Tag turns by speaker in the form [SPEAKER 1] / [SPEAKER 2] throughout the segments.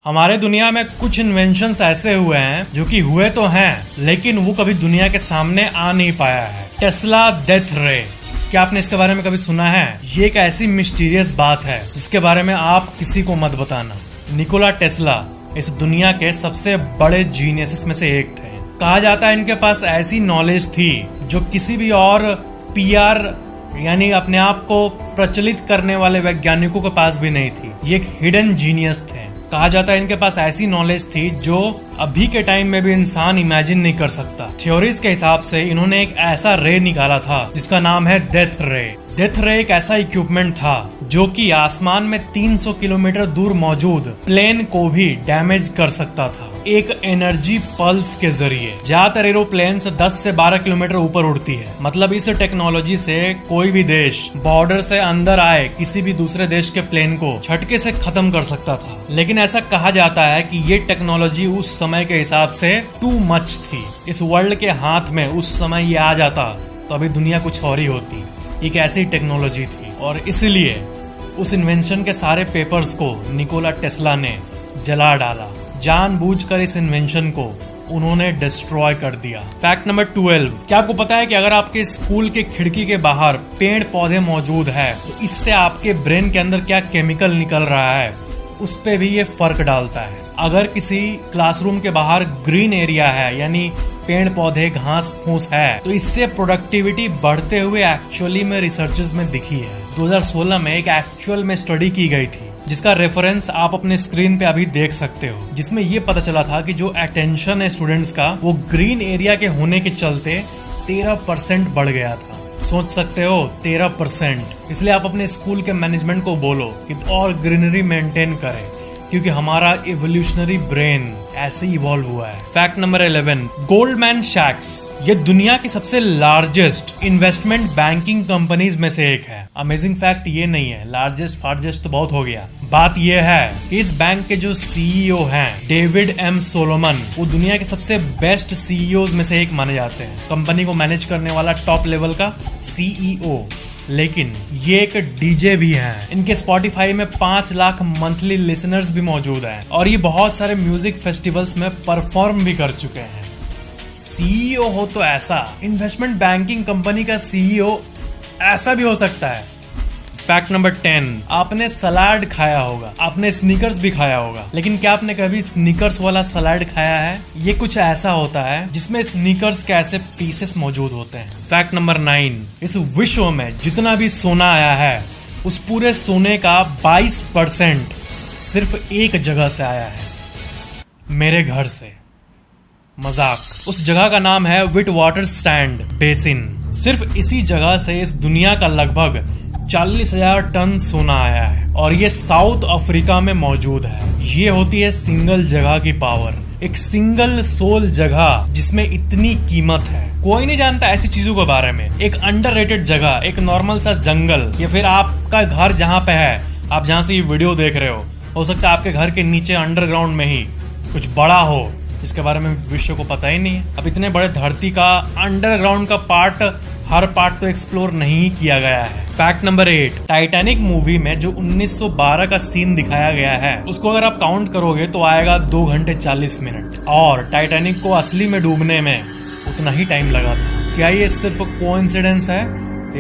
[SPEAKER 1] हमारे दुनिया में कुछ इन्वेंशंस ऐसे हुए हैं जो कि हुए तो हैं लेकिन वो कभी दुनिया के सामने आ नहीं पाया है। टेस्ला डेथ रे, क्या आपने इसके बारे में कभी सुना है? ये एक ऐसी मिस्टीरियस बात है जिसके बारे में आप किसी को मत बताना। निकोला टेस्ला इस दुनिया के सबसे बड़े जीनियस में से एक थे। कहा जाता है इनके पास ऐसी नॉलेज थी जो किसी भी और पीआर यानी अपने आप को प्रचलित करने वाले वैज्ञानिकों के पास भी नहीं थी। ये एक हिडन जीनियस थे। कहा जाता है इनके पास ऐसी नॉलेज थी जो अभी के टाइम में भी इंसान इमेजिन नहीं कर सकता। थ्योरीज के हिसाब से इन्होंने एक ऐसा रे निकाला था जिसका नाम है डेथ रे। डेथ रे एक ऐसा इक्विपमेंट था जो कि आसमान में 300 किलोमीटर दूर मौजूद प्लेन को भी डैमेज कर सकता था एक एनर्जी पल्स के जरिए। ज्यादातर एरोप्लेन 10 से 12 किलोमीटर ऊपर उड़ती है। मतलब इस टेक्नोलॉजी से कोई भी देश बॉर्डर से अंदर आए किसी भी दूसरे देश के प्लेन को झटके से खत्म कर सकता था। लेकिन ऐसा कहा जाता है कि ये टेक्नोलॉजी उस समय के हिसाब से टू मच थी। इस वर्ल्ड के हाथ में उस समय ये आ जाता तो अभी दुनिया कुछ और ही होती। एक ऐसी टेक्नोलॉजी थी और इसलिए उस इन्वेंशन के सारे पेपर्स को निकोला टेस्ला ने जला डाला। जानबूझकर इस इन्वेंशन को उन्होंने डिस्ट्रॉय कर दिया। फैक्ट नंबर 12, क्या आपको पता है कि अगर आपके स्कूल के खिड़की के बाहर पेड़ पौधे मौजूद है तो इससे आपके ब्रेन के अंदर क्या केमिकल निकल रहा है उस पे भी ये फर्क डालता है। अगर किसी क्लासरूम के बाहर ग्रीन एरिया है यानी पेड़ पौधे घास फूस है तो इससे प्रोडक्टिविटी बढ़ते हुए एक्चुअली में रिसर्चेस में दिखी है। 2016 में एक एक्चुअल में स्टडी की गई थी जिसका रेफरेंस आप अपने स्क्रीन पे अभी देख सकते हो, जिसमें ये पता चला था कि जो अटेंशन है स्टूडेंट्स का वो ग्रीन एरिया के होने के चलते 13% बढ़ गया था। सोच सकते हो 13%। इसलिए आप अपने स्कूल के मैनेजमेंट को बोलो कि और ग्रीनरी मेंटेन करें क्योंकि हमारा इवोल्यूशनरी ब्रेन ऐसे इवॉल्व हुआ है। फैक्ट नंबर 11, गोल्डमैन सैक्स ये दुनिया की सबसे लार्जेस्ट इन्वेस्टमेंट बैंकिंग कंपनीज में से एक है। अमेजिंग फैक्ट ये नहीं है, लार्जेस्ट फार्जेस्ट तो बहुत हो गया। बात ये है कि इस बैंक के जो सीईओ हैं डेविड एम सोलोमन, वो दुनिया के सबसे बेस्ट सीईओज में से एक माने जाते हैं। कंपनी को मैनेज करने वाला टॉप लेवल का सीईओ। लेकिन ये एक डीजे भी हैं। इनके स्पॉटिफाई में 5 लाख मंथली लिसनर्स भी मौजूद हैं और ये बहुत सारे म्यूजिक फेस्टिवल्स में परफॉर्म भी कर चुके हैं। सीईओ हो तो ऐसा, इन्वेस्टमेंट बैंकिंग कंपनी का सीईओ ऐसा भी हो सकता है। फैक्ट नंबर 10, आपने सलाद खाया होगा, आपने स्नीकर्स भी खाया होगा, लेकिन क्या आपने कभी स्नीकर्स वाला सलाद खाया है? ये कुछ ऐसा होता है जिसमें स्नीकर्स के ऐसे पीसेस मौजूद होते हैं। फैक्ट नंबर 9, इस विश्व में जितना भी सोना आया है उस पूरे सोने का 22% सिर्फ एक जगह से आया है, मेरे घर से। मजाक। उस जगह का नाम है विट वाटर स्टैंड बेसिन। सिर्फ इसी जगह से इस दुनिया का लगभग 40,000 टन सोना आया है और ये साउथ अफ्रीका में मौजूद है। ये होती है सिंगल जगह की पावर, एक सिंगल सोल जगह जिसमें इतनी कीमत है। कोई नहीं जानता ऐसी चीजों के बारे में। एक अंडररेटेड जगह, एक नॉर्मल सा जंगल या फिर आपका घर जहाँ पे है, आप जहाँ से ये वीडियो देख रहे हो सकता है आपके घर के नीचे अंडरग्राउंड में ही कुछ बड़ा हो जिसके बारे में विश्व को पता ही नहीं है। अब इतने बड़े धरती का अंडरग्राउंड का हर पार्ट तो एक्सप्लोर नहीं किया गया है। फैक्ट नंबर 8, टाइटैनिक मूवी में जो 1912 का सीन दिखाया गया है उसको अगर आप काउंट करोगे तो आएगा 2 घंटे 40 मिनट और टाइटैनिक को असली में डूबने में उतना ही टाइम लगा था। क्या ये सिर्फ कोइंसिडेंस है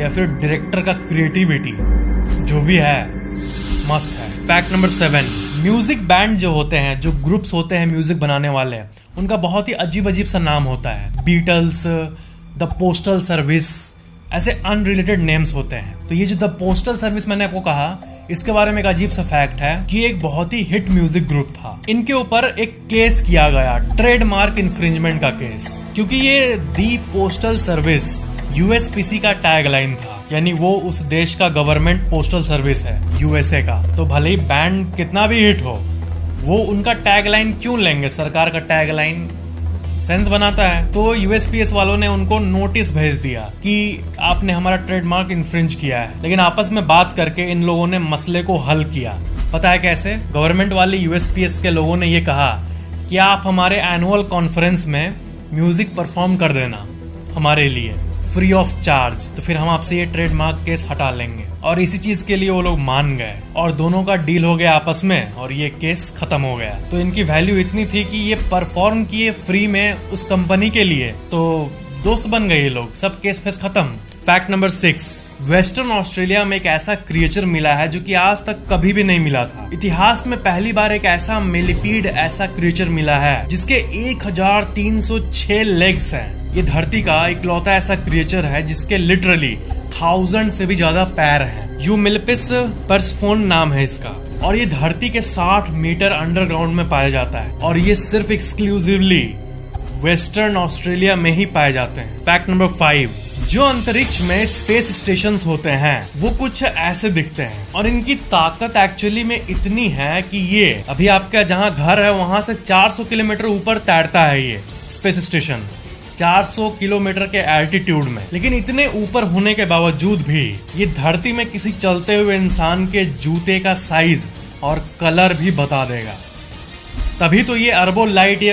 [SPEAKER 1] या फिर डायरेक्टर का क्रिएटिविटी? जो भी है मस्त है। फैक्ट नंबर 7, म्यूजिक बैंड जो होते हैं, जो ग्रुप्स होते हैं म्यूजिक बनाने वाले, उनका बहुत ही अजीब अजीब सा नाम होता है। बीटल्स, द पोस्टल सर्विस, ऐसे अनरिलेटेड नेम्स होते हैं। तो ये जो द पोस्टल सर्विस मैंने आपको कहा, इसके बारे में एक अजीब सा फैक्ट है कि एक बहुत ही हिट म्यूजिक ग्रुप था। इनके ऊपर एक केस किया गया, ट्रेडमार्क इन्फ्रिंजमेंट का केस, क्योंकि ये दी पोस्टल सर्विस यूएसपीसी का टैगलाइन था, यानी वो उस देश का गवर्नमेंट पोस्टल सर्विस है यूएसए का। तो भले ही बैंड कितना भी हिट हो, वो उनका टैगलाइन क्यों लेंगे? सरकार का टैगलाइन सेंस बनाता है। तो यूएसपीएस वालों ने उनको नोटिस भेज दिया कि आपने हमारा ट्रेडमार्क इन्फ्रिंज किया है। लेकिन आपस में बात करके इन लोगों ने मसले को हल किया। पता है कैसे? गवर्नमेंट वाले यूएसपीएस के लोगों ने ये कहा कि आप हमारे एनुअल कॉन्फ्रेंस में म्यूजिक परफॉर्म कर देना हमारे लिए, फ्री ऑफ चार्ज, तो फिर हम आपसे ये ट्रेडमार्क केस हटा लेंगे। और इसी चीज के लिए वो लोग मान गए और दोनों का डील हो गया आपस में और ये केस खत्म हो गया। तो इनकी वैल्यू इतनी थी कि ये परफॉर्म किए फ्री में उस कंपनी के लिए, तो दोस्त बन गए ये लोग, सब केस फेस खत्म। फैक्ट नंबर 6, वेस्टर्न ऑस्ट्रेलिया में एक ऐसा क्रिएचर मिला है जो कि आज तक कभी भी नहीं मिला था। इतिहास में पहली बार एक ऐसा मिलिपीड ऐसा क्रिएचर मिला है जिसके 1306 लेग्स हैं। ये धरती का इकलौता ऐसा क्रिएचर है जिसके लिटरली 1000 से भी ज्यादा पैर हैं। यूमिलपिस पर्सफोन नाम है इसका और ये धरती के 60 मीटर अंडरग्राउंड में पाया जाता है और ये सिर्फ एक्सक्लूसिवली वेस्टर्न ऑस्ट्रेलिया में ही पाए जाते हैं। फैक्ट नंबर 5, जो अंतरिक्ष में स्पेस स्टेशंस होते हैं वो कुछ ऐसे दिखते हैं और इनकी ताकत एक्चुअली में इतनी है कि ये अभी आपका जहां घर है वहां से 400 किलोमीटर ऊपर तैरता है ये स्पेस स्टेशन, 400 किलोमीटर के एल्टीट्यूड में। लेकिन इतने ऊपर होने के बावजूद भी ये धरती में किसी चलते हुए इंसान के जूते का साइज और कलर भी बता देगा। तभी तो ये अरबों लाइट ईयर